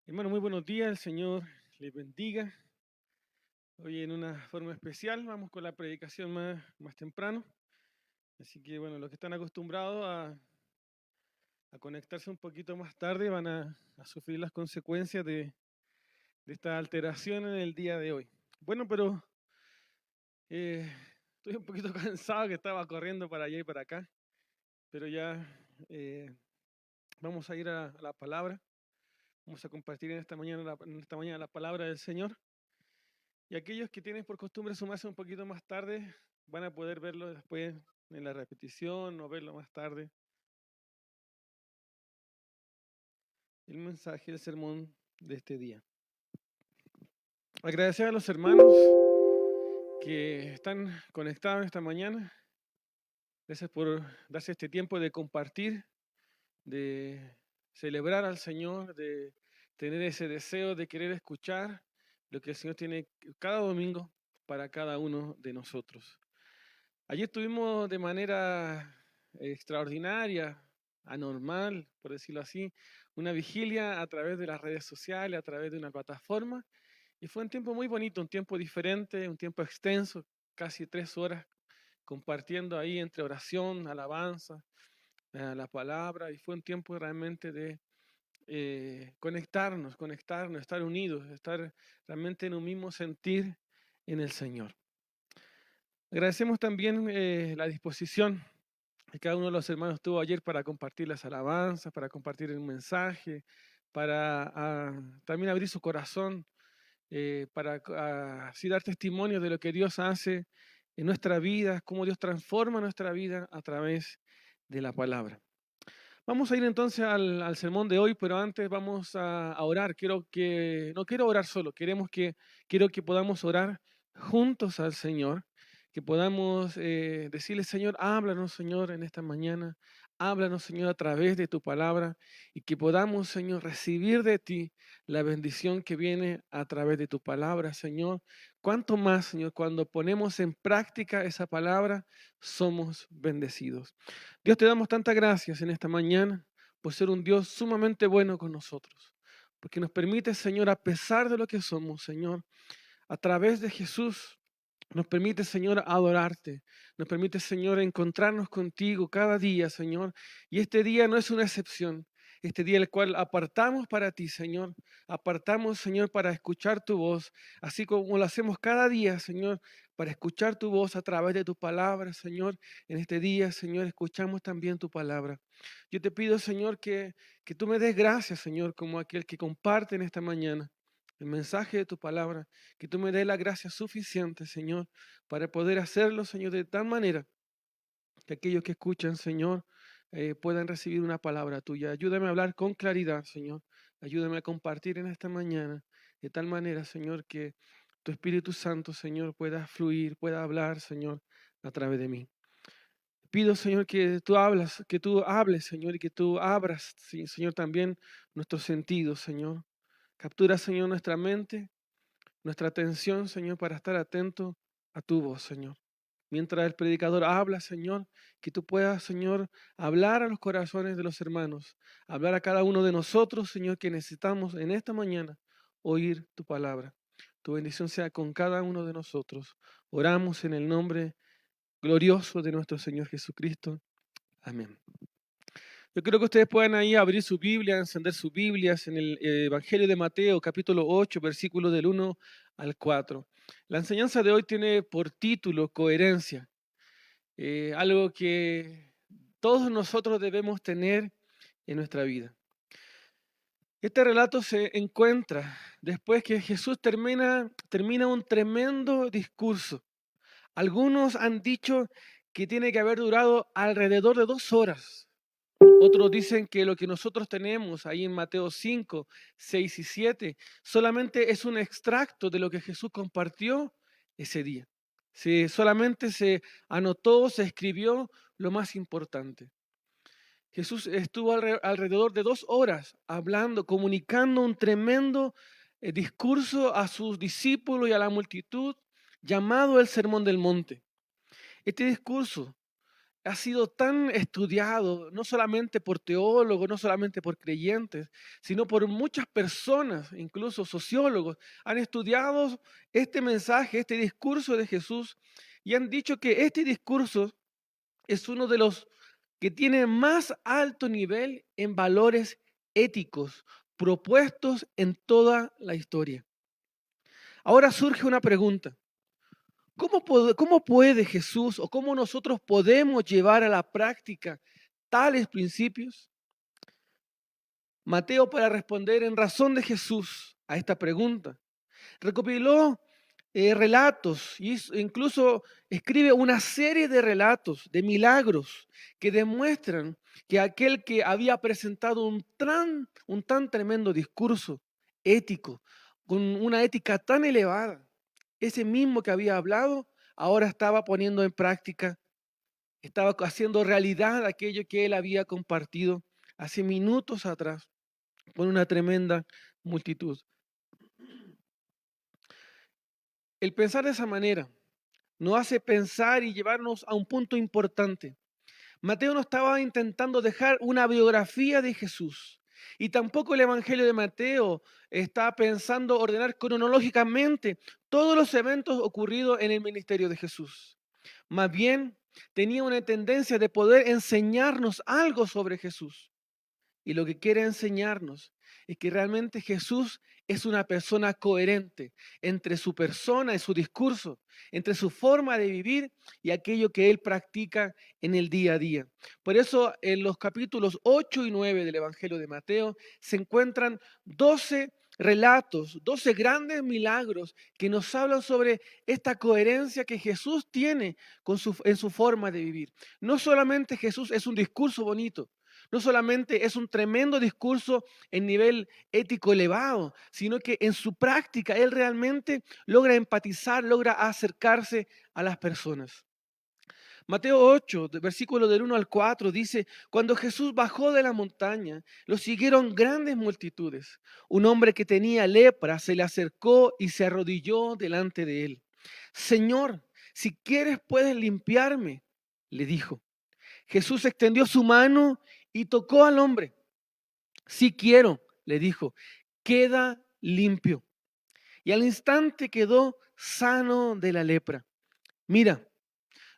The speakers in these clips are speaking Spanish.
Hermano, muy buenos días, el Señor les bendiga. Hoy en una forma especial vamos con la predicación más temprano. Así que bueno, los que están acostumbrados a conectarse un poquito más tarde van a sufrir las consecuencias de esta alteración en el día de hoy. Bueno, pero eh, estoy un poquito cansado que estaba corriendo para allá y para acá, pero ya vamos a ir a la palabra. Vamos a compartir en esta mañana la palabra del Señor. Y aquellos que tienen por costumbre sumarse un poquito más tarde van a poder verlo después en la repetición o verlo más tarde. El mensaje, el sermón de este día. Agradecer a los hermanos que están conectados esta mañana. Gracias por darse este tiempo de compartir, de celebrar al Señor, de tener ese deseo de querer escuchar lo que el Señor tiene cada domingo para cada uno de nosotros. Ayer tuvimos de manera extraordinaria, anormal, por decirlo así, una vigilia a través de las redes sociales, a través de una plataforma, y fue un tiempo muy bonito, un tiempo diferente, un tiempo extenso, casi 3 horas, compartiendo ahí entre oración, alabanza, la palabra, y fue un tiempo realmente de conectarnos, estar unidos, estar realmente en un mismo sentir en el Señor. Agradecemos también la disposición que cada uno de los hermanos tuvo ayer para compartir las alabanzas, para compartir el mensaje, para también abrir su corazón, para así dar testimonio de lo que Dios hace en nuestra vida, cómo Dios transforma nuestra vida a través de la palabra. Vamos a ir entonces al sermón de hoy, pero antes vamos a orar. No quiero orar solo, quiero que podamos orar juntos al Señor, que podamos decirle, Señor, háblanos, Señor, en esta mañana, háblanos, Señor, a través de tu palabra, y que podamos, Señor, recibir de ti la bendición que viene a través de tu palabra, Señor. Cuanto más, Señor, cuando ponemos en práctica esa palabra, somos bendecidos. Dios, te damos tantas gracias en esta mañana por ser un Dios sumamente bueno con nosotros, porque nos permite, Señor, a pesar de lo que somos, Señor, a través de Jesús, nos permite, Señor, adorarte, nos permite, Señor, encontrarnos contigo cada día, Señor, y este día no es una excepción. Este día el cual apartamos para ti, Señor. Apartamos, Señor, para escuchar tu voz, así como lo hacemos cada día, Señor, para escuchar tu voz a través de tu palabra, Señor. En este día, Señor, escuchamos también tu palabra. Yo te pido, Señor, que tú me des gracias, Señor, como aquel que comparte en esta mañana el mensaje de tu palabra, que tú me des la gracia suficiente, Señor, para poder hacerlo, Señor, de tal manera que aquellos que escuchan, Señor, puedan recibir una palabra tuya. Ayúdame a hablar con claridad, Señor. Ayúdame a compartir en esta mañana, de tal manera, Señor, que tu Espíritu Santo, Señor, pueda fluir, pueda hablar, Señor, a través de mí. Pido, Señor, que tú hables, Señor, y que tú abras, sí, Señor, también nuestros sentidos, Señor. Captura, Señor, nuestra mente, nuestra atención, Señor, para estar atento a tu voz, Señor. mientras el predicador habla, Señor, que tú puedas, Señor, hablar a los corazones de los hermanos, hablar a cada uno de nosotros, Señor, que necesitamos en esta mañana oír tu palabra. Tu bendición sea con cada uno de nosotros. Oramos en el nombre glorioso de nuestro Señor Jesucristo. Amén. Yo creo que ustedes puedan ahí abrir su Biblia, encender sus Biblias en el Evangelio de Mateo, capítulo 8, versículos del 1 al 4. La enseñanza de hoy tiene por título coherencia, algo que todos nosotros debemos tener en nuestra vida. Este relato se encuentra después que Jesús termina un tremendo discurso. Algunos han dicho que tiene que haber durado alrededor de 2 horas. Otros dicen que lo que nosotros tenemos ahí en Mateo 5, 6 y 7 solamente es un extracto de lo que Jesús compartió ese día. Solamente se anotó, se escribió lo más importante. Jesús estuvo alrededor de 2 horas hablando, comunicando un tremendo discurso a sus discípulos y a la multitud llamado el Sermón del Monte. Este discurso ha sido tan estudiado, no solamente por teólogos, no solamente por creyentes, sino por muchas personas, incluso sociólogos, han estudiado este mensaje, este discurso de Jesús, y han dicho que este discurso es uno de los que tiene más alto nivel en valores éticos propuestos en toda la historia. Ahora surge una pregunta. ¿Cómo puede Jesús o cómo nosotros podemos llevar a la práctica tales principios? Mateo, para responder en razón de Jesús a esta pregunta, recopiló relatos e incluso escribe una serie de relatos, de milagros, que demuestran que aquel que había presentado un tan tremendo discurso ético, con una ética tan elevada, ese mismo que había hablado, ahora estaba poniendo en práctica, estaba haciendo realidad aquello que él había compartido hace minutos atrás con una tremenda multitud. El pensar de esa manera nos hace pensar y llevarnos a un punto importante. Mateo no estaba intentando dejar una biografía de Jesús y tampoco el Evangelio de Mateo está pensando ordenar cronológicamente todos los eventos ocurridos en el ministerio de Jesús. Más bien, tenía una tendencia de poder enseñarnos algo sobre Jesús. Y lo que quiere enseñarnos es que realmente Jesús es una persona coherente entre su persona y su discurso, entre su forma de vivir y aquello que él practica en el día a día. Por eso en los capítulos 8 y 9 del Evangelio de Mateo se encuentran 12 relatos, 12 grandes milagros que nos hablan sobre esta coherencia que Jesús tiene en su forma de vivir. No solamente Jesús es un discurso bonito, no solamente es un tremendo discurso en nivel ético elevado, sino que en su práctica él realmente logra empatizar, logra acercarse a las personas. Mateo 8, versículo del 1 al 4 dice, cuando Jesús bajó de la montaña, lo siguieron grandes multitudes. Un hombre que tenía lepra se le acercó y se arrodilló delante de él. Señor, si quieres puedes limpiarme, le dijo. Jesús extendió su mano y tocó al hombre. Sí quiero, le dijo, queda limpio. Y al instante quedó sano de la lepra. Mira,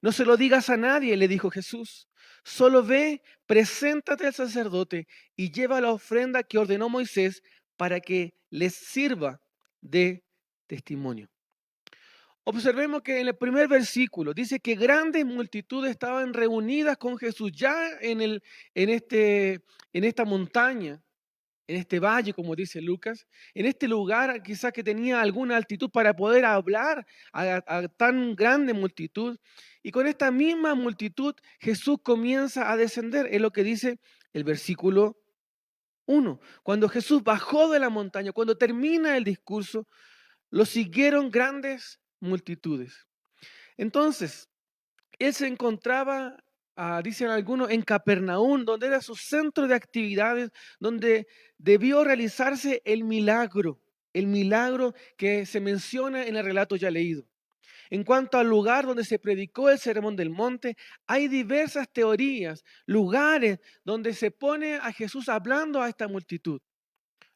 no se lo digas a nadie, le dijo Jesús. Solo ve, preséntate al sacerdote y lleva la ofrenda que ordenó Moisés para que les sirva de testimonio. Observemos que en el primer versículo dice que grandes multitudes estaban reunidas con Jesús ya en esta montaña, en este valle, como dice Lucas, en este lugar quizás que tenía alguna altitud para poder hablar a tan grande multitud. Y con esta misma multitud Jesús comienza a descender, es lo que dice el versículo 1. Cuando Jesús bajó de la montaña, cuando termina el discurso, lo siguieron grandes multitudes. Entonces, él se encontraba, dicen algunos, en Capernaum, donde era su centro de actividades, donde debió realizarse el milagro que se menciona en el relato ya leído. En cuanto al lugar donde se predicó el Sermón del Monte, hay diversas teorías, lugares donde se pone a Jesús hablando a esta multitud.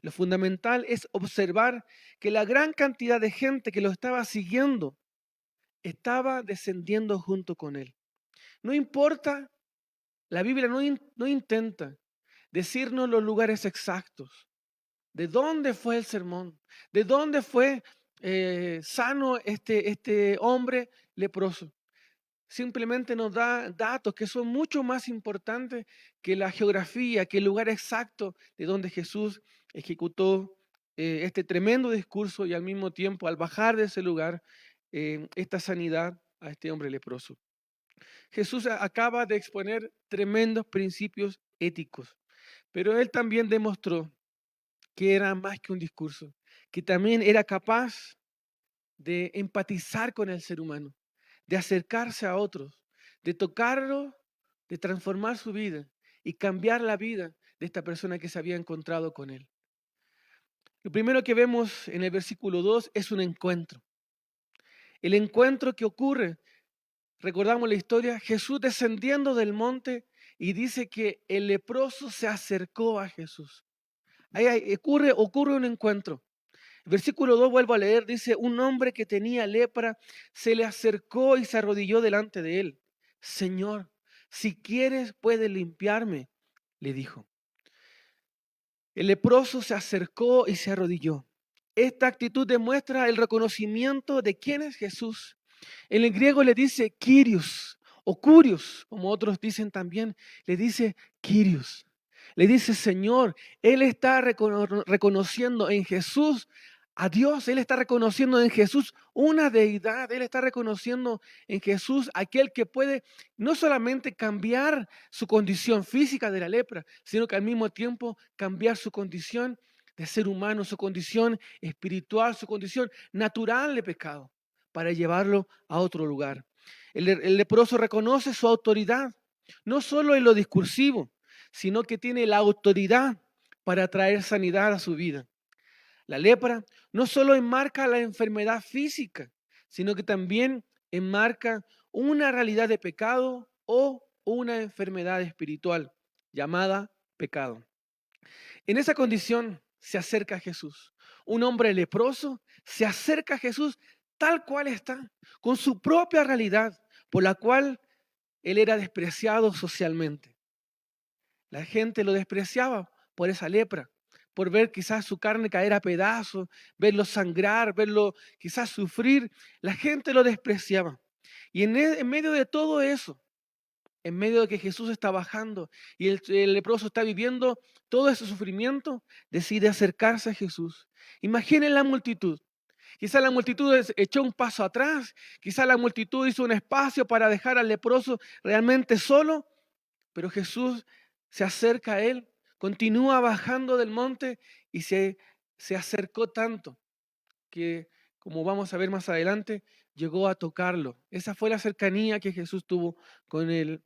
Lo fundamental es observar que la gran cantidad de gente que lo estaba siguiendo estaba descendiendo junto con él. No importa, la Biblia no intenta decirnos los lugares exactos, de dónde fue el sermón, de dónde fue sano este hombre leproso. Simplemente nos da datos que son mucho más importantes que la geografía, que el lugar exacto de donde Jesús ejecutó este tremendo discurso y al mismo tiempo, al bajar de ese lugar, esta sanidad a este hombre leproso. Jesús acaba de exponer tremendos principios éticos, pero él también demostró que era más que un discurso, que también era capaz de empatizar con el ser humano, de acercarse a otros, de tocarlo, de transformar su vida y cambiar la vida de esta persona que se había encontrado con él. Lo primero que vemos en el versículo 2 es un encuentro. El encuentro que ocurre, recordamos la historia, Jesús descendiendo del monte y dice que el leproso se acercó a Jesús. Ahí ocurre un encuentro. Versículo 2, vuelvo a leer, dice, un hombre que tenía lepra se le acercó y se arrodilló delante de él. Señor, si quieres puedes limpiarme, le dijo. El leproso se acercó y se arrodilló. Esta actitud demuestra el reconocimiento de quién es Jesús. En el griego le dice Kyrios o Curios, como otros dicen también, le dice Kyrios. Le dice Señor, Él está reconociendo en Jesús a Dios, Él está reconociendo en Jesús una deidad, Él está reconociendo en Jesús aquel que puede no solamente cambiar su condición física de la lepra, sino que al mismo tiempo cambiar su condición de ser humano, su condición espiritual, su condición natural de pecado, para llevarlo a otro lugar. El leproso reconoce su autoridad, no solo en lo discursivo, sino que tiene la autoridad para traer sanidad a su vida. La lepra no solo enmarca la enfermedad física, sino que también enmarca una realidad de pecado o una enfermedad espiritual llamada pecado. En esa condición se acerca a Jesús. Un hombre leproso se acerca a Jesús tal cual está, con su propia realidad, por la cual él era despreciado socialmente. La gente lo despreciaba por esa lepra, por ver quizás su carne caer a pedazos, verlo sangrar, verlo quizás sufrir. La gente lo despreciaba. Y en medio de todo eso, en medio de que Jesús está bajando y el leproso está viviendo todo ese sufrimiento, decide acercarse a Jesús. Imaginen la multitud. Quizás la multitud echó un paso atrás, quizás la multitud hizo un espacio para dejar al leproso realmente solo, pero Jesús se acerca a él, continúa bajando del monte y se acercó tanto que, como vamos a ver más adelante, llegó a tocarlo. Esa fue la cercanía que Jesús tuvo con el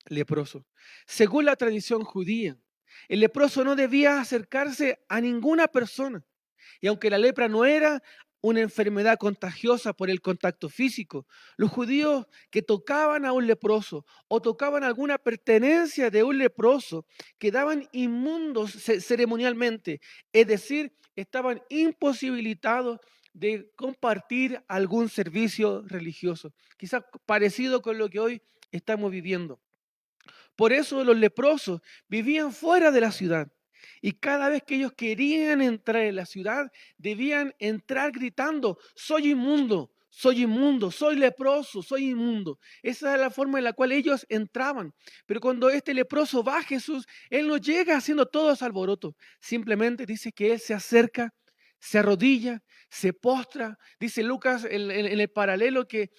leproso. Según la tradición judía, el leproso no debía acercarse a ninguna persona. Y aunque la lepra no era una enfermedad contagiosa por el contacto físico, los judíos que tocaban a un leproso o tocaban alguna pertenencia de un leproso quedaban inmundos ceremonialmente, es decir, estaban imposibilitados de compartir algún servicio religioso, quizás parecido con lo que hoy estamos viviendo. Por eso los leprosos vivían fuera de la ciudad. Y cada vez que ellos querían entrar en la ciudad, debían entrar gritando, soy inmundo, soy leproso, soy inmundo. Esa es la forma en la cual ellos entraban. Pero cuando este leproso va a Jesús, Él no llega haciendo todo ese alboroto. Simplemente dice que Él se acerca, se arrodilla, se postra. Dice Lucas en el paralelo que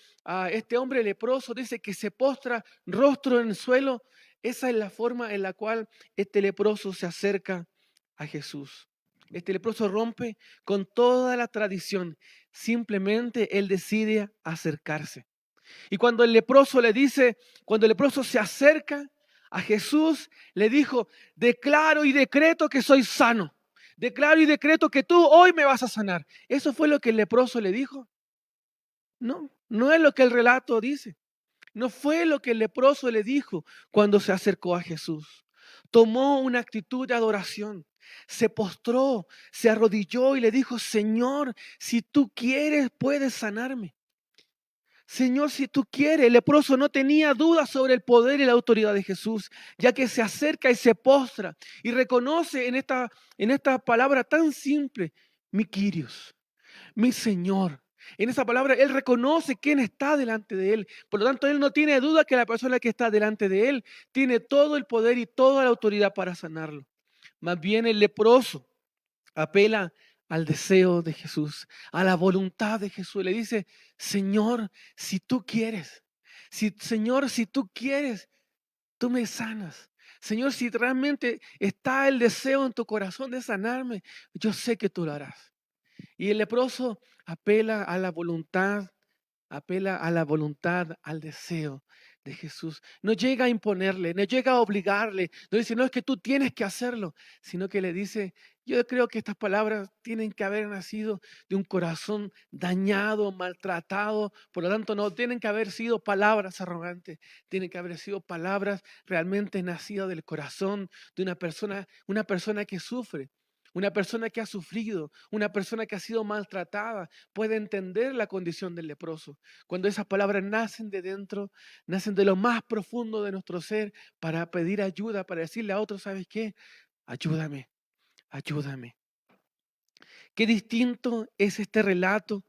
este hombre leproso dice que se postra rostro en el suelo. Esa es la forma en la cual este leproso se acerca a Jesús. Este leproso rompe con toda la tradición. Simplemente él decide acercarse. Y cuando el leproso cuando el leproso se acerca a Jesús, le dijo, declaro y decreto que soy sano. Declaro y decreto que tú hoy me vas a sanar. ¿Eso fue lo que el leproso le dijo? No, no es lo que el relato dice. No fue lo que el leproso le dijo cuando se acercó a Jesús. Tomó una actitud de adoración, se postró, se arrodilló y le dijo, Señor, si tú quieres, puedes sanarme. Señor, si tú quieres, el leproso no tenía dudas sobre el poder y la autoridad de Jesús, ya que se acerca y se postra y reconoce en esta palabra tan simple, mi Kyrios, mi Señor. En esa palabra él reconoce quién está delante de él. Por lo tanto, él no tiene duda que la persona que está delante de él tiene todo el poder y toda la autoridad para sanarlo. Más bien el leproso apela al deseo de Jesús, a la voluntad de Jesús. Le dice, Señor, si tú quieres, Señor, si tú quieres, tú me sanas. Señor, si realmente está el deseo en tu corazón de sanarme, yo sé que tú lo harás. Y el leproso apela a la voluntad, al deseo de Jesús. No llega a imponerle, no llega a obligarle, no dice, no es que tú tienes que hacerlo, sino que le dice, yo creo que estas palabras tienen que haber nacido de un corazón dañado, maltratado, por lo tanto no tienen que haber sido palabras arrogantes, tienen que haber sido palabras realmente nacidas del corazón de una persona que sufre. Una persona que ha sufrido, una persona que ha sido maltratada, puede entender la condición del leproso. Cuando esas palabras nacen de dentro, nacen de lo más profundo de nuestro ser para pedir ayuda, para decirle a otros, ¿sabes qué? Ayúdame, ayúdame. Qué distinto es este relato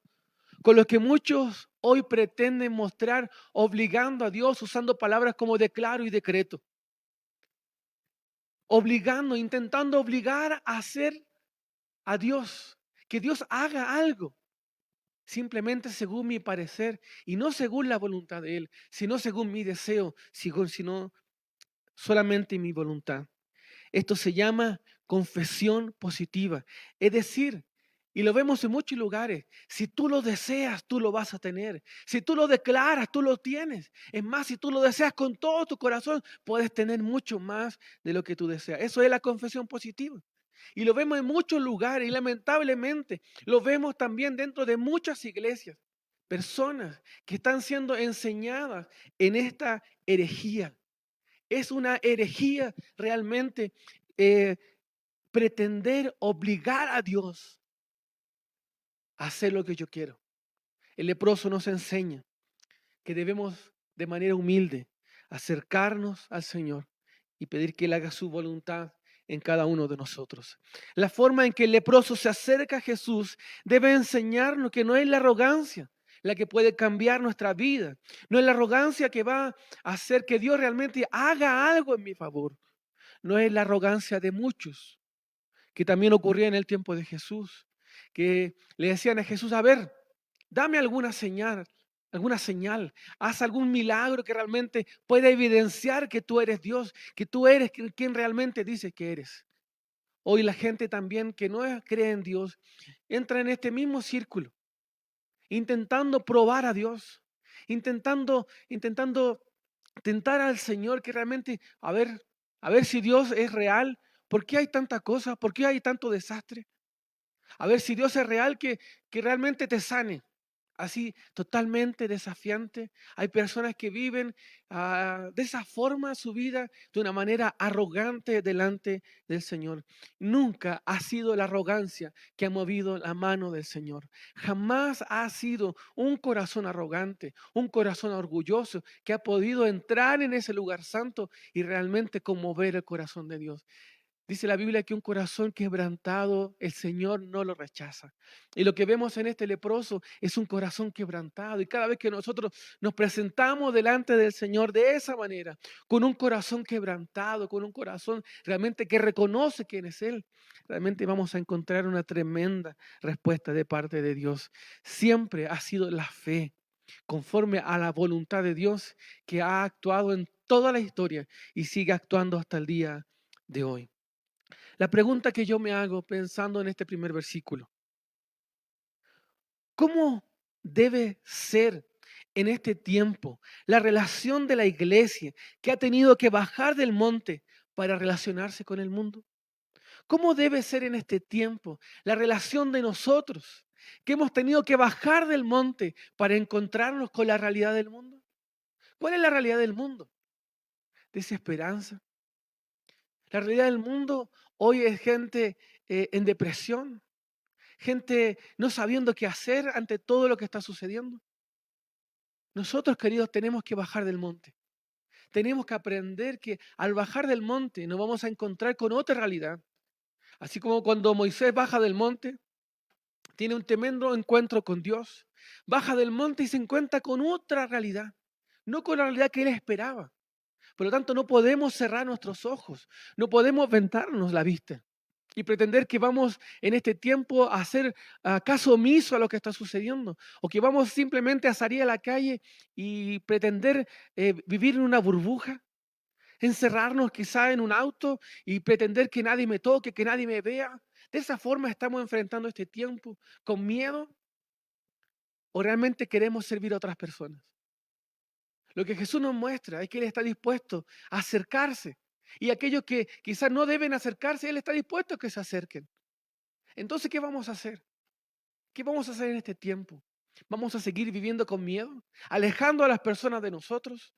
con lo que muchos hoy pretenden mostrar obligando a Dios usando palabras como declaro y decreto. Obligando, intentando obligar a hacer a Dios, que Dios haga algo, simplemente según mi parecer y no según la voluntad de Él, sino según mi deseo, sino solamente mi voluntad. Esto se llama confesión positiva, es decir, y lo vemos en muchos lugares, si tú lo deseas, tú lo vas a tener. Si tú lo declaras, tú lo tienes. Es más, si tú lo deseas con todo tu corazón, puedes tener mucho más de lo que tú deseas. Eso es la confesión positiva. Y lo vemos en muchos lugares y lamentablemente lo vemos también dentro de muchas iglesias. Personas que están siendo enseñadas en esta herejía. Es una herejía realmente eh, pretender obligar a Dios a hacer lo que yo quiero. El leproso nos enseña que debemos de manera humilde acercarnos al Señor y pedir que Él haga su voluntad en cada uno de nosotros. La forma en que el leproso se acerca a Jesús debe enseñarnos que no es la arrogancia la que puede cambiar nuestra vida, no es la arrogancia que va a hacer que Dios realmente haga algo en mi favor, no es la arrogancia de muchos, que también ocurría en el tiempo de Jesús, que le decían a Jesús, a ver, dame alguna señal, haz algún milagro que realmente pueda evidenciar que tú eres Dios, que tú eres quien realmente dices que eres. Hoy la gente también que no cree en Dios entra en este mismo círculo, intentando probar a Dios, intentando tentar al Señor que realmente, a ver si Dios es real. ¿Por qué hay tanta cosa? ¿Por qué hay tanto desastre? A ver si Dios es real, que realmente te sane. Así, totalmente desafiante. Hay personas que viven de esa forma su vida, de una manera arrogante delante del Señor. Nunca ha sido la arrogancia que ha movido la mano del Señor. Jamás ha sido un corazón arrogante, un corazón orgulloso que ha podido entrar en ese lugar santo y realmente conmover el corazón de Dios. Dice la Biblia que un corazón quebrantado, el Señor no lo rechaza. Y lo que vemos en este leproso es un corazón quebrantado. Y cada vez que nosotros nos presentamos delante del Señor de esa manera, con un corazón quebrantado, con un corazón realmente que reconoce quién es Él, realmente vamos a encontrar una tremenda respuesta de parte de Dios. Siempre ha sido la fe, conforme a la voluntad de Dios, que ha actuado en toda la historia y sigue actuando hasta el día de hoy. La pregunta que yo me hago pensando en este primer versículo, ¿cómo debe ser en este tiempo la relación de la iglesia que ha tenido que bajar del monte para relacionarse con el mundo? ¿Cómo debe ser en este tiempo la relación de nosotros que hemos tenido que bajar del monte para encontrarnos con la realidad del mundo. ¿Cuál es la realidad del mundo? Desesperanza. La realidad del mundo hoy es gente en depresión, gente no sabiendo qué hacer ante todo lo que está sucediendo. Nosotros, queridos, tenemos que bajar del monte. Tenemos que aprender que al bajar del monte nos vamos a encontrar con otra realidad. Así como cuando Moisés baja del monte, tiene un tremendo encuentro con Dios. Baja del monte y se encuentra con otra realidad, no con la realidad que él esperaba. Por lo tanto, no podemos cerrar nuestros ojos, no podemos ventarnos la vista y pretender que vamos en este tiempo a hacer caso omiso a lo que está sucediendo, o que vamos simplemente a salir a la calle y pretender vivir en una burbuja, encerrarnos quizá en un auto y pretender que nadie me toque, que nadie me vea. De esa forma estamos enfrentando este tiempo con miedo, o realmente queremos servir a otras personas. Lo que Jesús nos muestra es que Él está dispuesto a acercarse. Y aquellos que quizás no deben acercarse, Él está dispuesto a que se acerquen. Entonces, ¿qué vamos a hacer? ¿Qué vamos a hacer en este tiempo? ¿Vamos a seguir viviendo con miedo, alejando a las personas de nosotros?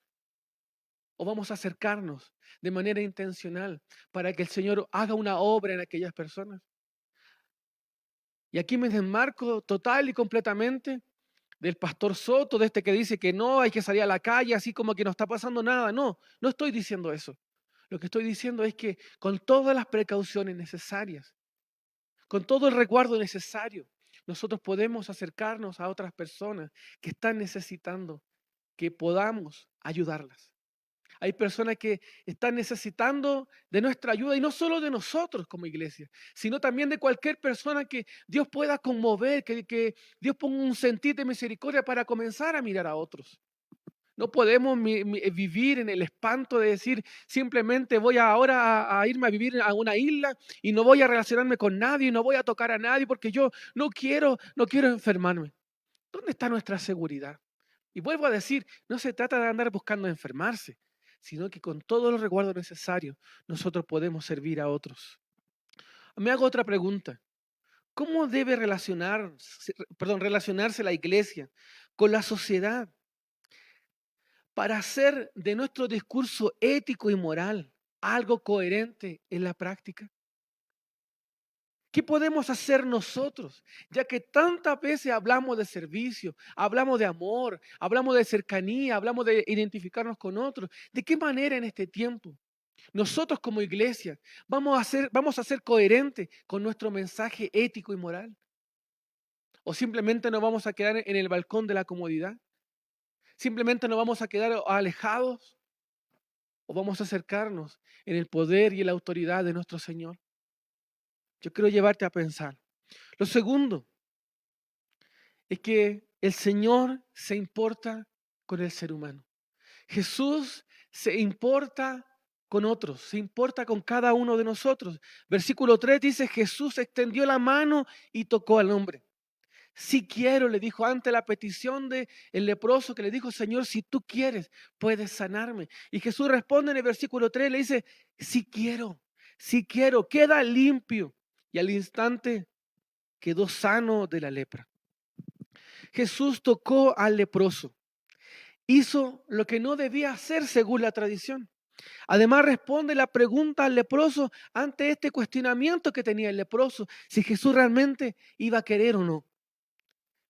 ¿O vamos a acercarnos de manera intencional para que el Señor haga una obra en aquellas personas? Y aquí me desmarco total y completamente del pastor Soto, de este que dice que no hay que salir a la calle así como que no está pasando nada. No, no estoy diciendo eso. Lo que estoy diciendo es que con todas las precauciones necesarias, con todo el resguardo necesario, nosotros podemos acercarnos a otras personas que están necesitando que podamos ayudarlas. Hay personas que están necesitando de nuestra ayuda y no solo de nosotros como iglesia, sino también de cualquier persona que Dios pueda conmover, que Dios ponga un sentir de misericordia para comenzar a mirar a otros. No podemos vivir en el espanto de decir simplemente voy ahora a irme a vivir a una isla y no voy a relacionarme con nadie y no voy a tocar a nadie porque yo no quiero enfermarme. ¿Dónde está nuestra seguridad? Y vuelvo a decir, no se trata de andar buscando enfermarse, sino que con todos los resguardos necesarios nosotros podemos servir a otros. Me hago otra pregunta. ¿Cómo debe relacionarse la iglesia con la sociedad para hacer de nuestro discurso ético y moral algo coherente en la práctica? ¿Qué podemos hacer nosotros? Ya que tantas veces hablamos de servicio, hablamos de amor, hablamos de cercanía, hablamos de identificarnos con otros. ¿De qué manera en este tiempo nosotros como iglesia vamos a ser coherentes con nuestro mensaje ético y moral? ¿O simplemente nos vamos a quedar en el balcón de la comodidad? ¿Simplemente nos vamos a quedar alejados? ¿O vamos a acercarnos en el poder y en la autoridad de nuestro Señor? Yo quiero llevarte a pensar. Lo segundo es que el Señor se importa con el ser humano. Jesús se importa con otros, se importa con cada uno de nosotros. Versículo 3 dice, Jesús extendió la mano y tocó al hombre. Si quiero, le dijo ante la petición del leproso que le dijo, Señor, si tú quieres, puedes sanarme. Y Jesús responde en el versículo 3, le dice, si quiero, queda limpio. Y al instante quedó sano de la lepra. Jesús tocó al leproso. Hizo lo que no debía hacer según la tradición. Además responde la pregunta al leproso ante este cuestionamiento que tenía el leproso, si Jesús realmente iba a querer o no.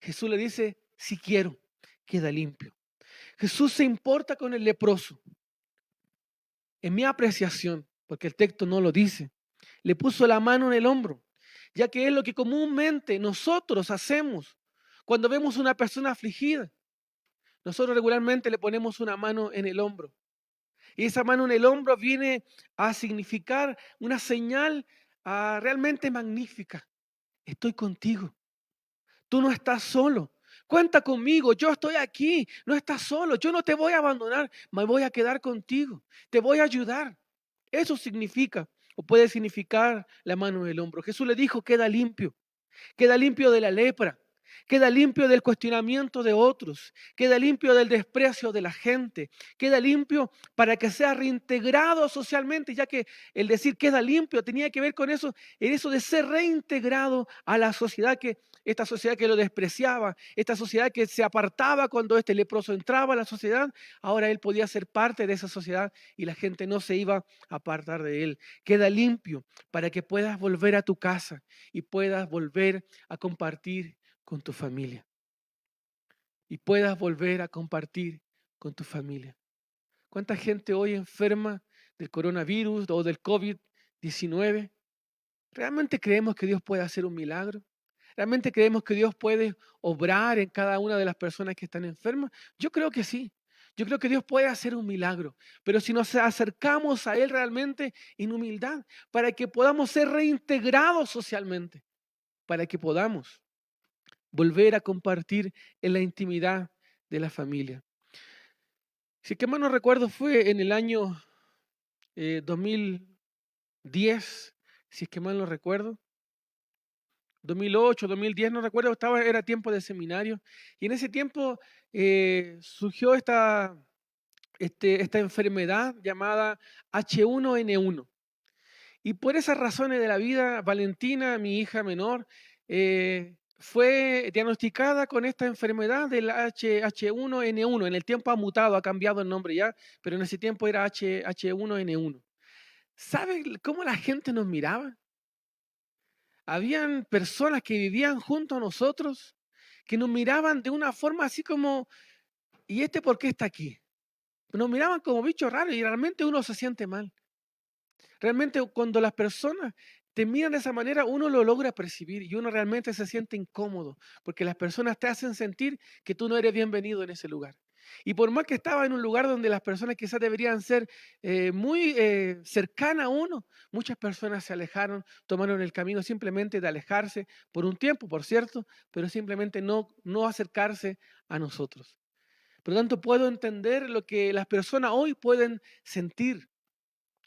Jesús le dice, si quiero, queda limpio. Jesús se importa con el leproso. En mi apreciación, porque el texto no lo dice, le puso la mano en el hombro, ya que es lo que comúnmente nosotros hacemos cuando vemos una persona afligida. Nosotros regularmente le ponemos una mano en el hombro. Y esa mano en el hombro viene a significar una señal realmente magnífica. Estoy contigo. Tú no estás solo. Cuenta conmigo. Yo estoy aquí. No estás solo. Yo no te voy a abandonar. Me voy a quedar contigo. Te voy a ayudar. Eso significa o puede significar la mano en el hombro. Jesús le dijo, queda limpio. Queda limpio de la lepra. queda limpio del cuestionamiento de otros, queda limpio del desprecio de la gente, queda limpio para que sea reintegrado socialmente, ya que el decir queda limpio tenía que ver con eso, en eso de ser reintegrado a la sociedad, que esta sociedad que lo despreciaba, esta sociedad que se apartaba cuando este leproso entraba a la sociedad. Ahora él podía ser parte de esa sociedad y la gente no se iba a apartar de él. Queda limpio para que puedas volver a tu casa y puedas volver a compartir con tu familia. Y puedas volver a compartir con tu familia. ¿Cuánta gente hoy enferma del coronavirus o del COVID-19? ¿Realmente creemos que Dios puede hacer un milagro? ¿Realmente creemos que Dios puede obrar en cada una de las personas que están enfermas? Yo creo que sí. Yo creo que Dios puede hacer un milagro, pero si nos acercamos a Él realmente en humildad, para que podamos ser reintegrados socialmente, para que podamos volver a compartir en la intimidad de la familia. Si es que mal no recuerdo, fue en el año 2010, si es que mal no recuerdo, 2008, 2010, no recuerdo, era tiempo de seminario, y en ese tiempo surgió esta enfermedad llamada H1N1. Y por esas razones de la vida, Valentina, mi hija menor, fue diagnosticada con esta enfermedad del H1N1. En el tiempo ha mutado, ha cambiado el nombre ya, pero en ese tiempo era H1N1. ¿Sabes cómo la gente nos miraba? Habían personas que vivían junto a nosotros que nos miraban de una forma así como, ¿y este por qué está aquí? Nos miraban como bichos raros y realmente uno se siente mal. Realmente cuando las personas te miran de esa manera, uno lo logra percibir y uno realmente se siente incómodo, porque las personas te hacen sentir que tú no eres bienvenido en ese lugar. Y por más que estaba en un lugar donde las personas quizás deberían ser muy cercanas a uno, muchas personas se alejaron, tomaron el camino simplemente de alejarse por un tiempo, por cierto, pero simplemente no acercarse a nosotros. Por lo tanto, puedo entender lo que las personas hoy pueden sentir.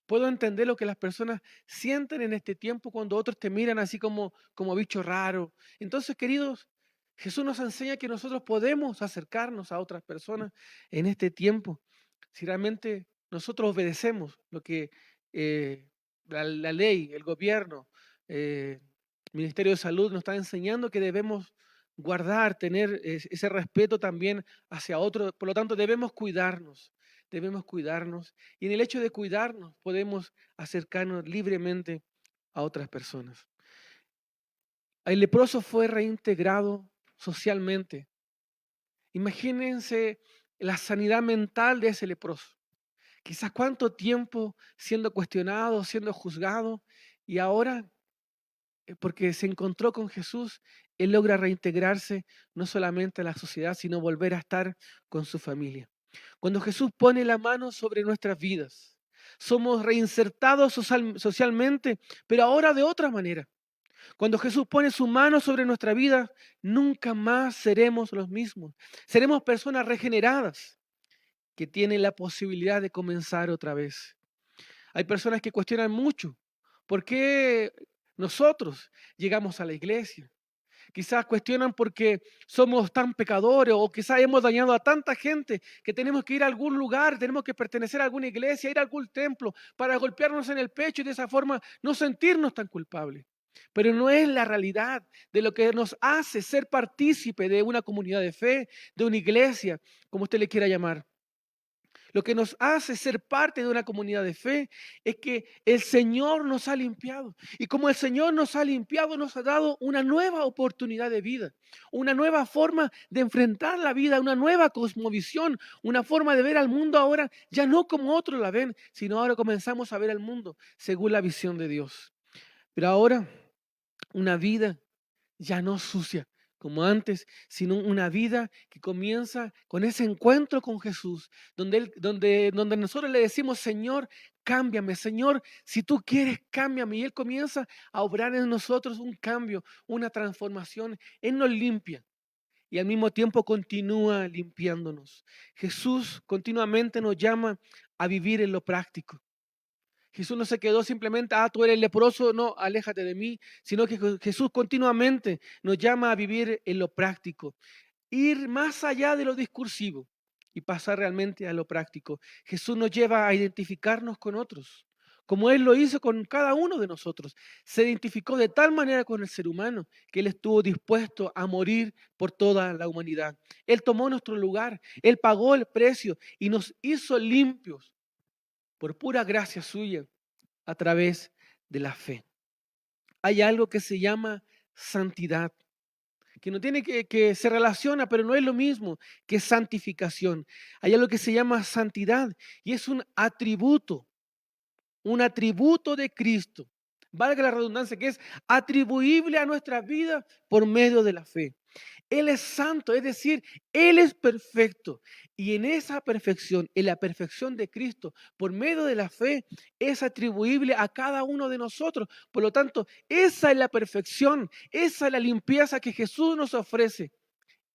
Puedo entender lo que las personas sienten en este tiempo cuando otros te miran así como bicho raro. Entonces, queridos, Jesús nos enseña que nosotros podemos acercarnos a otras personas en este tiempo. Si realmente nosotros obedecemos lo que la ley, el gobierno, el Ministerio de Salud nos está enseñando, que debemos guardar, tener ese respeto también hacia otros. Por lo tanto, debemos cuidarnos. Debemos cuidarnos y en el hecho de cuidarnos podemos acercarnos libremente a otras personas. El leproso fue reintegrado socialmente. Imagínense la sanidad mental de ese leproso. Quizás cuánto tiempo siendo cuestionado, siendo juzgado, y ahora, porque se encontró con Jesús, él logra reintegrarse no solamente a la sociedad, sino volver a estar con su familia. Cuando Jesús pone la mano sobre nuestras vidas, somos reinsertados socialmente, pero ahora de otra manera. Cuando Jesús pone su mano sobre nuestra vida, nunca más seremos los mismos. Seremos personas regeneradas que tienen la posibilidad de comenzar otra vez. Hay personas que cuestionan mucho por qué nosotros llegamos a la iglesia. Quizás cuestionan porque somos tan pecadores o quizás hemos dañado a tanta gente que tenemos que ir a algún lugar, tenemos que pertenecer a alguna iglesia, ir a algún templo para golpearnos en el pecho y de esa forma no sentirnos tan culpables. Pero no es la realidad de lo que nos hace ser partícipe de una comunidad de fe, de una iglesia, como usted le quiera llamar. Lo que nos hace ser parte de una comunidad de fe es que el Señor nos ha limpiado. Y como el Señor nos ha limpiado, nos ha dado una nueva oportunidad de vida, una nueva forma de enfrentar la vida, una nueva cosmovisión, una forma de ver al mundo ahora, ya no como otros la ven, sino ahora comenzamos a ver al mundo según la visión de Dios. Pero ahora, una vida ya no sucia como antes, sino una vida que comienza con ese encuentro con Jesús, donde nosotros le decimos, Señor, cámbiame, Señor, si tú quieres, cámbiame. Y Él comienza a obrar en nosotros un cambio, una transformación. Él nos limpia y al mismo tiempo continúa limpiándonos. Jesús continuamente nos llama a vivir en lo práctico. Jesús no se quedó simplemente, tú eres leproso, no, aléjate de mí, sino que Jesús continuamente nos llama a vivir en lo práctico, ir más allá de lo discursivo y pasar realmente a lo práctico. Jesús nos lleva a identificarnos con otros, como Él lo hizo con cada uno de nosotros. Se identificó de tal manera con el ser humano que Él estuvo dispuesto a morir por toda la humanidad. Él tomó nuestro lugar, Él pagó el precio y nos hizo limpios por pura gracia suya a través de la fe. Hay algo que se llama santidad, que no tiene que se relaciona, pero no es lo mismo que santificación. Hay algo que se llama santidad y es un atributo de Cristo, valga la redundancia, que es atribuible a nuestra vida por medio de la fe. Él es santo, es decir, Él es perfecto. Y en esa perfección, en la perfección de Cristo, por medio de la fe, es atribuible a cada uno de nosotros. Por lo tanto, esa es la perfección, esa es la limpieza que Jesús nos ofrece.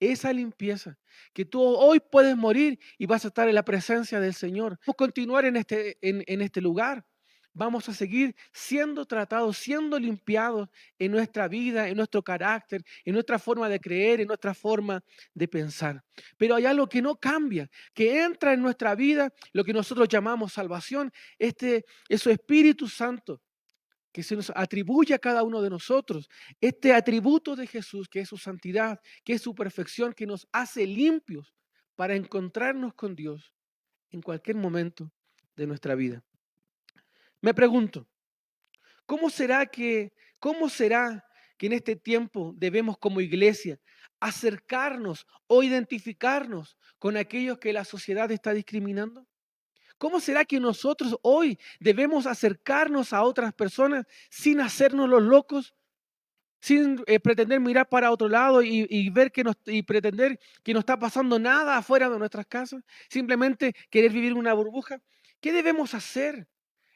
Esa limpieza, que tú hoy puedes morir y vas a estar en la presencia del Señor. Vamos a continuar en este lugar. Vamos a seguir siendo tratados, siendo limpiados en nuestra vida, en nuestro carácter, en nuestra forma de creer, en nuestra forma de pensar. Pero hay algo que no cambia, que entra en nuestra vida, lo que nosotros llamamos salvación, es su Espíritu Santo que se nos atribuye a cada uno de nosotros, este atributo de Jesús, que es su santidad, que es su perfección, que nos hace limpios para encontrarnos con Dios en cualquier momento de nuestra vida. Me pregunto, ¿cómo será cómo será que en este tiempo debemos como iglesia acercarnos o identificarnos con aquellos que la sociedad está discriminando? ¿Cómo será que nosotros hoy debemos acercarnos a otras personas sin hacernos los locos, sin pretender mirar para otro lado y ver y pretender que no está pasando nada afuera de nuestras casas? Simplemente querer vivir una burbuja. ¿Qué debemos hacer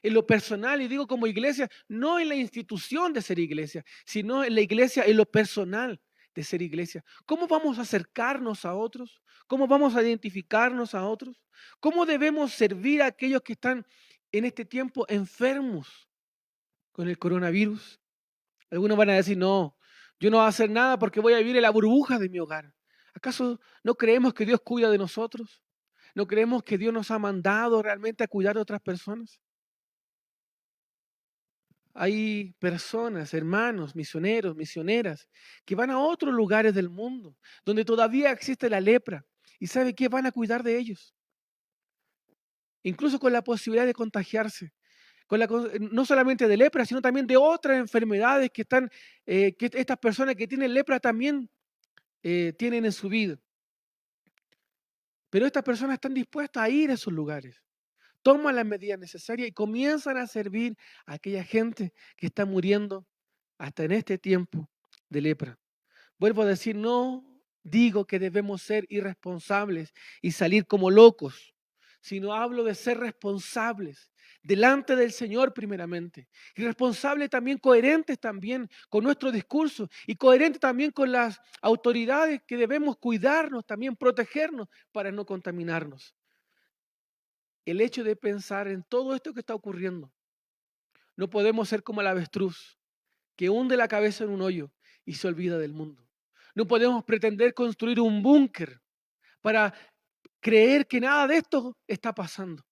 en lo personal? Y digo como iglesia, no en la institución de ser iglesia, sino en la iglesia, en lo personal de ser iglesia. ¿Cómo vamos a acercarnos a otros? ¿Cómo vamos a identificarnos a otros? ¿Cómo debemos servir a aquellos que están en este tiempo enfermos con el coronavirus? Algunos van a decir, no, yo no voy a hacer nada porque voy a vivir en la burbuja de mi hogar. ¿Acaso no creemos que Dios cuida de nosotros? ¿No creemos que Dios nos ha mandado realmente a cuidar de otras personas? Hay personas, hermanos, misioneros, misioneras, que van a otros lugares del mundo donde todavía existe la lepra. ¿Y sabe qué? Van a cuidar de ellos, incluso con la posibilidad de contagiarse. No solamente de lepra, sino también de otras enfermedades que estas personas que tienen lepra también tienen en su vida. Pero estas personas están dispuestas a ir a esos lugares, toman las medidas necesarias y comienzan a servir a aquella gente que está muriendo hasta en este tiempo de lepra. Vuelvo a decir, no digo que debemos ser irresponsables y salir como locos, sino hablo de ser responsables delante del Señor primeramente. Y responsables también, coherentes también con nuestro discurso y coherentes también con las autoridades que debemos cuidarnos, también protegernos para no contaminarnos. El hecho de pensar en todo esto que está ocurriendo, no podemos ser como el avestruz que hunde la cabeza en un hoyo y se olvida del mundo. No podemos pretender construir un búnker para creer que nada de esto está pasando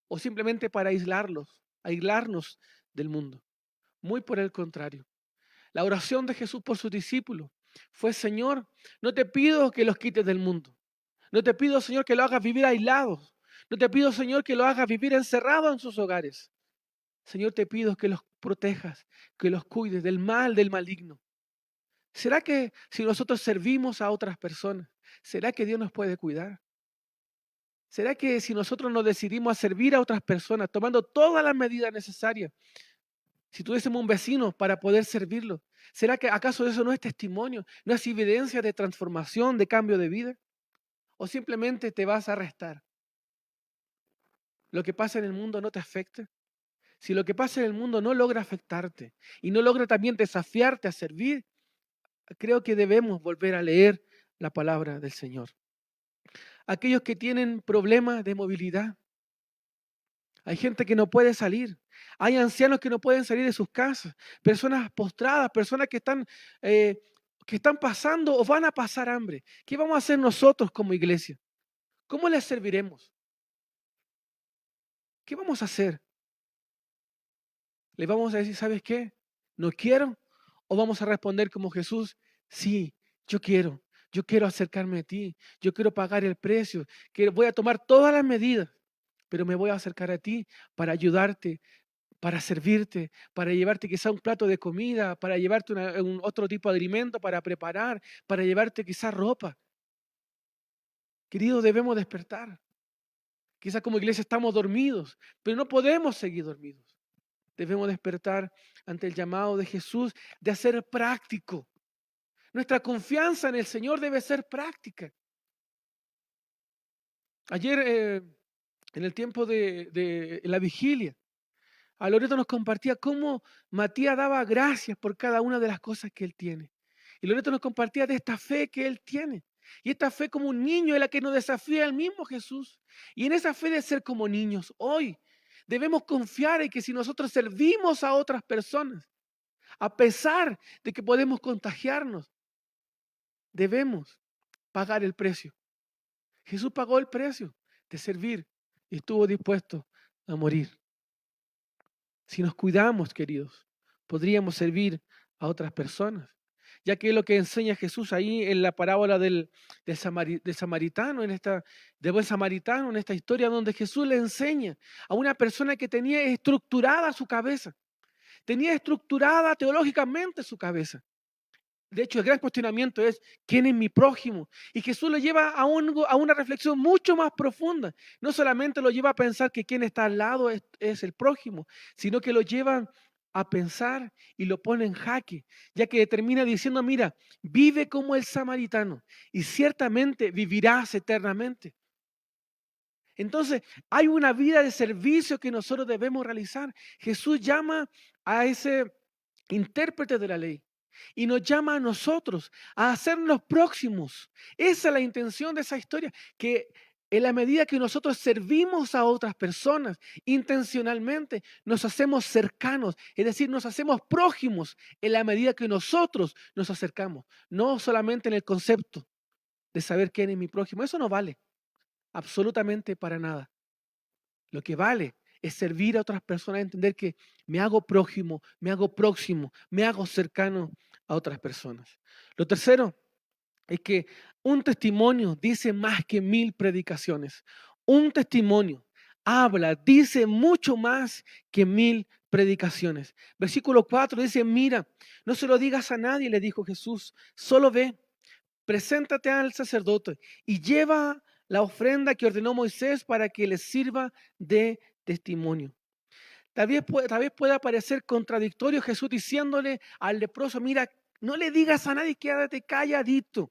o simplemente para aislarnos del mundo. Muy por el contrario. La oración de Jesús por sus discípulos fue: Señor, no te pido que los quites del mundo. No te pido, Señor, que lo hagas vivir aislados. No te pido, Señor, que lo hagas vivir encerrados en sus hogares. Señor, te pido que los protejas, que los cuides del mal, del maligno. ¿Será que si nosotros servimos a otras personas, será que Dios nos puede cuidar? ¿Será que si nosotros nos decidimos a servir a otras personas, tomando todas las medidas necesarias, si tuviésemos un vecino para poder servirlo, ¿será que acaso eso no es testimonio, no es evidencia de transformación, de cambio de vida? ¿O simplemente te vas a restar? ¿Lo que pasa en el mundo no te afecta? Si lo que pasa en el mundo no logra afectarte y no logra también desafiarte a servir, creo que debemos volver a leer la palabra del Señor. Aquellos que tienen problemas de movilidad, Hay gente que no puede salir. Hay ancianos que no pueden salir de sus casas. Personas postradas, personas eh, que están pasando o van a pasar hambre. ¿Qué vamos a hacer nosotros como iglesia? ¿Cómo les serviremos? ¿Qué vamos a hacer? ¿Le vamos a decir, sabes qué? ¿No quiero? ¿O vamos a responder como Jesús? Sí, yo quiero. Yo quiero acercarme a ti. Yo quiero pagar el precio. Voy a tomar todas las medidas, pero me voy a acercar a ti para ayudarte, para servirte, para llevarte quizá un plato de comida, para llevarte un otro tipo de alimento para preparar, para llevarte quizá ropa. Queridos, debemos despertar. Quizá como iglesia estamos dormidos, pero no podemos seguir dormidos. Debemos despertar ante el llamado de Jesús de hacer práctico. Nuestra confianza en el Señor debe ser práctica. Ayer, en el tiempo de la vigilia, a Loreto nos compartía cómo Matías daba gracias por cada una de las cosas que él tiene. Y Loreto nos compartía de esta fe que él tiene. Y esta fe como un niño es la que nos desafía el mismo Jesús. Y en esa fe de ser como niños, hoy debemos confiar en que si nosotros servimos a otras personas, a pesar de que podemos contagiarnos, debemos pagar el precio. Jesús pagó el precio de servir y estuvo dispuesto a morir. Si nos cuidamos, queridos, podríamos servir a otras personas, ya que es lo que enseña Jesús ahí en la parábola del samaritano, de buen samaritano, en esta historia donde Jesús le enseña a una persona que tenía estructurada su cabeza, tenía estructurada teológicamente su cabeza. De hecho, el gran cuestionamiento es, ¿quién es mi prójimo? Y Jesús lo lleva a una reflexión mucho más profunda. No solamente lo lleva a pensar que quien está al lado es el prójimo, sino que lo lleva a pensar y lo pone en jaque, ya que termina diciendo, mira, vive como el samaritano y ciertamente vivirás eternamente. Entonces, hay una vida de servicio que nosotros debemos realizar. Jesús llama a ese intérprete de la ley y nos llama a nosotros a hacernos próximos. Esa es la intención de esa historia, que en la medida que nosotros servimos a otras personas intencionalmente, nos hacemos cercanos, es decir, nos hacemos prójimos en la medida que nosotros nos acercamos, no solamente en el concepto de saber quién es mi prójimo. Eso no vale absolutamente para nada. Lo que vale es servir a otras personas, entender que me hago prójimo, me hago próximo, me hago cercano a otras personas. Lo tercero es que un testimonio dice más que 1000 predicaciones. Un testimonio habla, dice mucho más que 1000 predicaciones. Versículo 4 dice, mira, no se lo digas a nadie, le dijo Jesús, solo ve, preséntate al sacerdote y lleva la ofrenda que ordenó Moisés para que les sirva de testimonio. Tal vez pueda parecer contradictorio Jesús diciéndole al leproso, mira, no le digas a nadie, quédate calladito.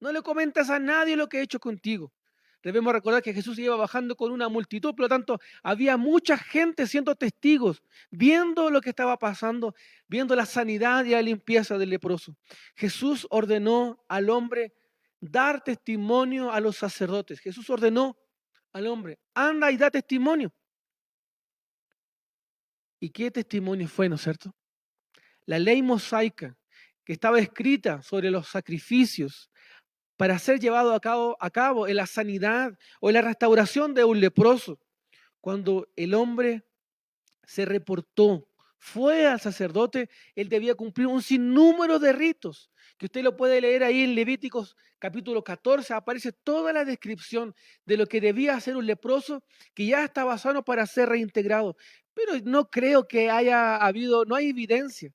No le comentas a nadie lo que he hecho contigo. Debemos recordar que Jesús iba bajando con una multitud, por lo tanto, había mucha gente siendo testigos, viendo lo que estaba pasando, viendo la sanidad y la limpieza del leproso. Jesús ordenó al hombre dar testimonio a los sacerdotes. Jesús ordenó al hombre, anda y da testimonio. ¿Y qué testimonio fue, no es cierto? La ley mosaica que estaba escrita sobre los sacrificios para ser llevado a cabo en la sanidad o en la restauración de un leproso. Cuando el hombre se reportó, fue al sacerdote, él debía cumplir un sinnúmero de ritos, que usted lo puede leer ahí en Levíticos capítulo 14, aparece toda la descripción de lo que debía hacer un leproso que ya estaba sano para ser reintegrado. Pero no creo que haya habido, no hay evidencia.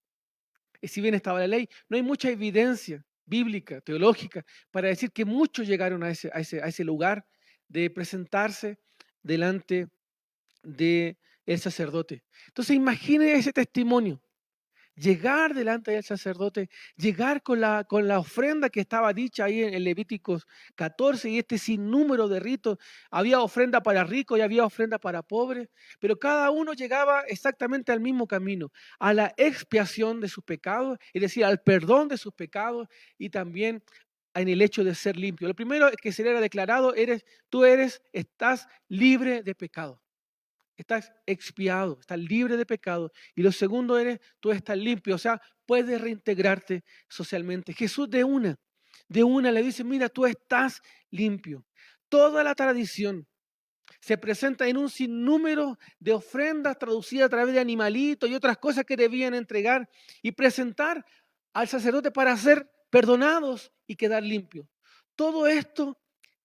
Y si bien estaba la ley, no hay mucha evidencia bíblica, teológica, para decir que muchos llegaron a ese lugar de presentarse delante del sacerdote. Entonces imagine ese testimonio. Llegar delante del sacerdote, llegar con la ofrenda que estaba dicha ahí en Levíticos 14 y este sinnúmero de ritos. Había ofrenda para ricos y había ofrenda para pobres, pero cada uno llegaba exactamente al mismo camino, a la expiación de sus pecados, es decir, al perdón de sus pecados y también en el hecho de ser limpio. Lo primero que se le era declarado, estás libre de pecado. estás expiado, estás libre de pecado. Y lo segundo tú estás limpio, o sea, puedes reintegrarte socialmente. Jesús de una le dice, mira, tú estás limpio. Toda la tradición se presenta en un sinnúmero de ofrendas traducidas a través de animalitos y otras cosas que debían entregar y presentar al sacerdote para ser perdonados y quedar limpios. Todo esto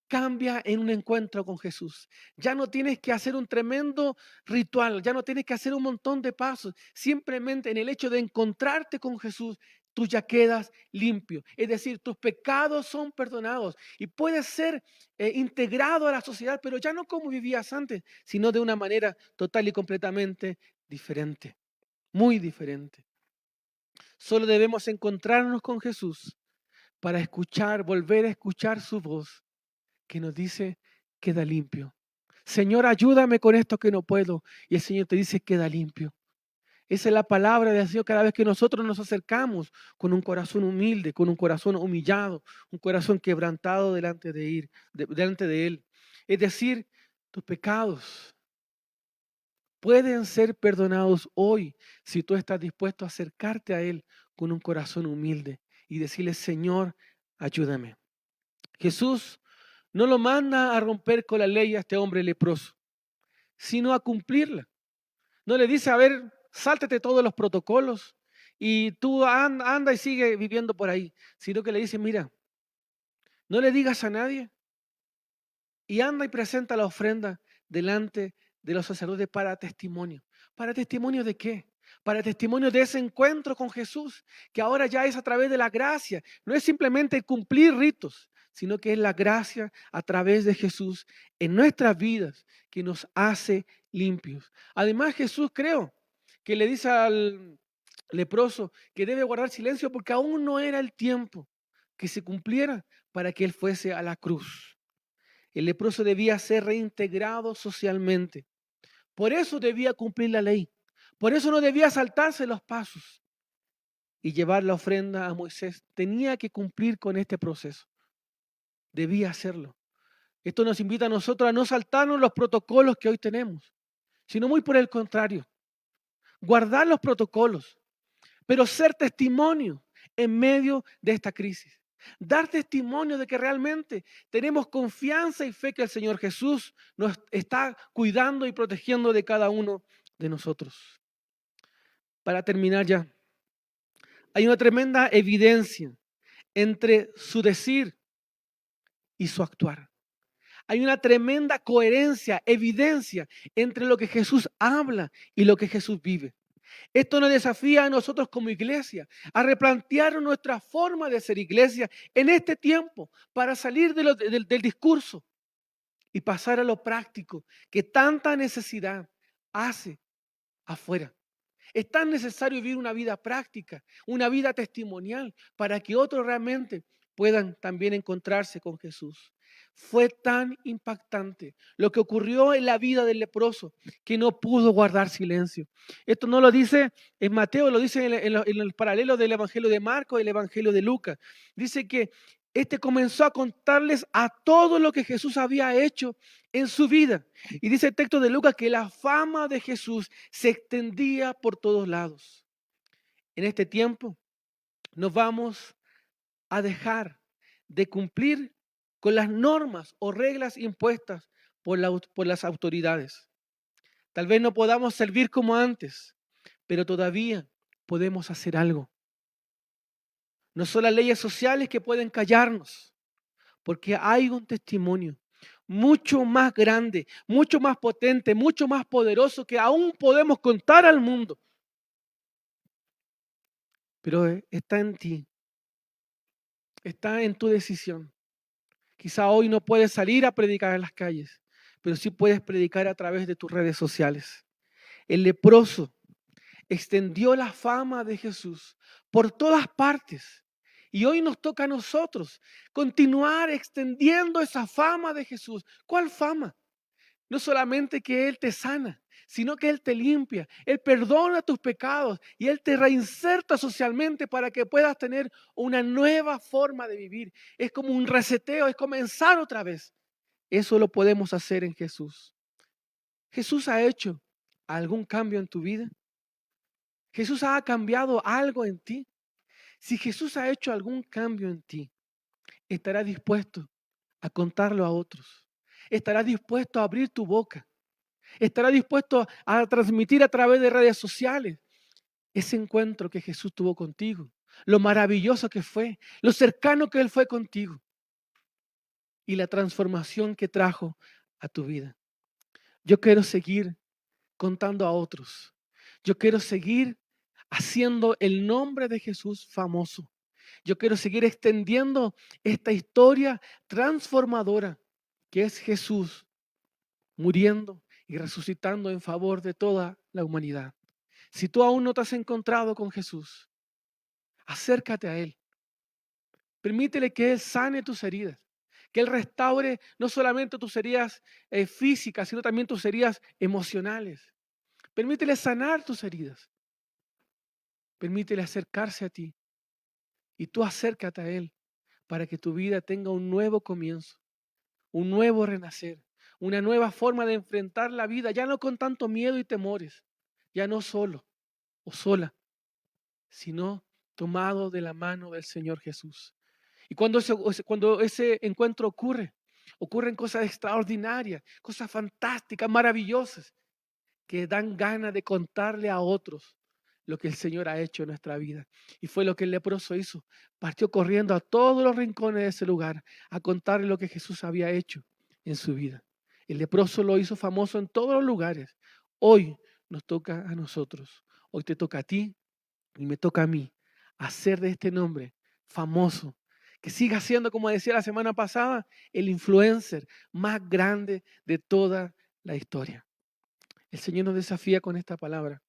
cambia en un encuentro con Jesús. Ya no tienes que hacer un tremendo ritual, ya no tienes que hacer un montón de pasos. Simplemente en el hecho de encontrarte con Jesús, tú ya quedas limpio. Es decir, tus pecados son perdonados y puedes ser integrado a la sociedad, pero ya no como vivías antes, sino de una manera total y completamente diferente, muy diferente. Solo debemos encontrarnos con Jesús para escuchar, volver a escuchar su voz que nos dice, queda limpio. Señor, ayúdame con esto que no puedo. Y el Señor te dice, queda limpio. Esa es la palabra de Dios cada vez que nosotros nos acercamos con un corazón humilde, con un corazón humillado, un corazón quebrantado delante de Él. Es decir, tus pecados pueden ser perdonados hoy si tú estás dispuesto a acercarte a Él con un corazón humilde y decirle, Señor, ayúdame. Jesús no lo manda a romper con la ley a este hombre leproso, sino a cumplirla. No le dice, a ver, sáltate todos los protocolos y tú anda y sigue viviendo por ahí, sino que le dice, mira, no le digas a nadie y anda y presenta la ofrenda delante de los sacerdotes para testimonio. ¿Para testimonio de qué? Para testimonio de ese encuentro con Jesús, que ahora ya es a través de la gracia. No es simplemente cumplir ritos, sino que es la gracia a través de Jesús en nuestras vidas que nos hace limpios. Además, Jesús creo que le dice al leproso que debe guardar silencio porque aún no era el tiempo que se cumpliera para que él fuese a la cruz. El leproso debía ser reintegrado socialmente. Por eso debía cumplir la ley. Por eso no debía saltarse los pasos y llevar la ofrenda a Moisés. Tenía que cumplir con este proceso. Debía hacerlo. Esto nos invita a nosotros a no saltarnos los protocolos que hoy tenemos, sino muy por el contrario, guardar los protocolos, pero ser testimonio en medio de esta crisis. Dar testimonio de que realmente tenemos confianza y fe que el Señor Jesús nos está cuidando y protegiendo de cada uno de nosotros. Para terminar ya, hay una tremenda evidencia entre su decir y su actuar. Hay una tremenda coherencia, evidencia entre lo que Jesús habla y lo que Jesús vive. Esto nos desafía a nosotros como iglesia a replantear nuestra forma de ser iglesia en este tiempo para salir del discurso y pasar a lo práctico que tanta necesidad hace afuera. Es tan necesario vivir una vida práctica, una vida testimonial, para que otros realmente puedan también encontrarse con Jesús. Fue tan impactante lo que ocurrió en la vida del leproso que no pudo guardar silencio. Esto no lo dice en Mateo, lo dice en el paralelo del Evangelio de Marcos y el Evangelio de Lucas. Dice que este comenzó a contarles a todo lo que Jesús había hecho en su vida. Y dice el texto de Lucas que la fama de Jesús se extendía por todos lados. En este tiempo nos vamos a dejar de cumplir con las normas o reglas impuestas por las autoridades. Tal vez no podamos servir como antes, pero todavía podemos hacer algo. No son las leyes sociales que pueden callarnos, porque hay un testimonio mucho más grande, mucho más potente, mucho más poderoso que aún podemos contar al mundo. Pero está en ti, está en tu decisión. Quizá hoy no puedes salir a predicar en las calles, pero sí puedes predicar a través de tus redes sociales. El leproso extendió la fama de Jesús por todas partes. Y hoy nos toca a nosotros continuar extendiendo esa fama de Jesús. ¿Cuál fama? No solamente que Él te sana, sino que Él te limpia, Él perdona tus pecados y Él te reinserta socialmente para que puedas tener una nueva forma de vivir. Es como un reseteo, es comenzar otra vez. Eso lo podemos hacer en Jesús. ¿Jesús ha hecho algún cambio en tu vida? ¿Jesús ha cambiado algo en ti? Si Jesús ha hecho algún cambio en ti, estará dispuesto a contarlo a otros. Estará dispuesto a abrir tu boca. Estará dispuesto a transmitir a través de redes sociales ese encuentro que Jesús tuvo contigo, lo maravilloso que fue, lo cercano que Él fue contigo y la transformación que trajo a tu vida. Yo quiero seguir contando a otros. Yo quiero seguir haciendo el nombre de Jesús famoso. Yo quiero seguir extendiendo esta historia transformadora que es Jesús muriendo y resucitando en favor de toda la humanidad. Si tú aún no te has encontrado con Jesús, acércate a Él. Permítele que Él sane tus heridas, que Él restaure no solamente tus heridas físicas, sino también tus heridas emocionales. Permítele sanar tus heridas. Permítele acercarse a ti y tú acércate a Él para que tu vida tenga un nuevo comienzo, un nuevo renacer, una nueva forma de enfrentar la vida, ya no con tanto miedo y temores, ya no solo o sola, sino tomado de la mano del Señor Jesús. Y cuando ese encuentro ocurren cosas extraordinarias, cosas fantásticas, maravillosas, que dan ganas de contarle a otros lo que el Señor ha hecho en nuestra vida. Y fue lo que el leproso hizo. Partió corriendo a todos los rincones de ese lugar a contarle lo que Jesús había hecho en su vida. El leproso lo hizo famoso en todos los lugares. Hoy nos toca a nosotros. Hoy te toca a ti y me toca a mí hacer de este nombre famoso, que siga siendo, como decía la semana pasada, el influencer más grande de toda la historia. El Señor nos desafía con esta palabra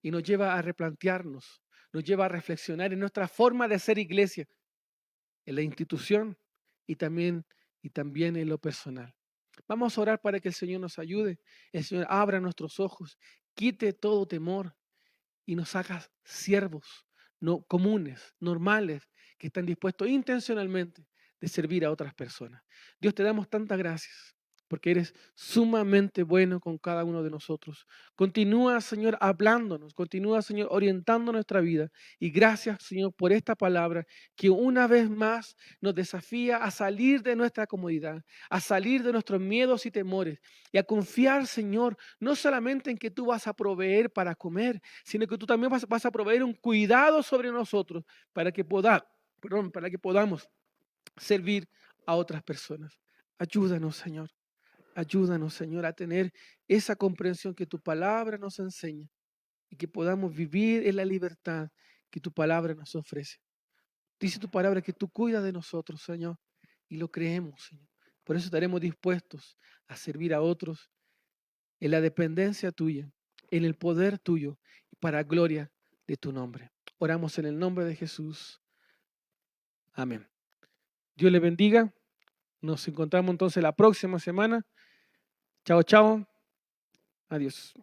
y nos lleva a replantearnos, nos lleva a reflexionar en nuestra forma de ser iglesia, en la institución y también en lo personal. Vamos a orar para que el Señor nos ayude, el Señor abra nuestros ojos, quite todo temor y nos haga siervos no, comunes, normales, que están dispuestos intencionalmente de servir a otras personas. Dios, te damos tantas gracias porque eres sumamente bueno con cada uno de nosotros. Continúa, Señor, hablándonos, continúa, Señor, orientando nuestra vida. Y gracias, Señor, por esta palabra que una vez más nos desafía a salir de nuestra comodidad, a salir de nuestros miedos y temores y a confiar, Señor, no solamente en que tú vas a proveer para comer, sino que tú también vas a proveer un cuidado sobre nosotros para que para que podamos servir a otras personas. Ayúdanos, Señor. Ayúdanos, Señor, a tener esa comprensión que tu palabra nos enseña y que podamos vivir en la libertad que tu palabra nos ofrece. Dice tu palabra que tú cuidas de nosotros, Señor, y lo creemos, Señor. Por eso estaremos dispuestos a servir a otros en la dependencia tuya, en el poder tuyo, para gloria de tu nombre. Oramos en el nombre de Jesús. Amén. Dios le bendiga. Nos encontramos entonces la próxima semana. Chao, chao. Adiós.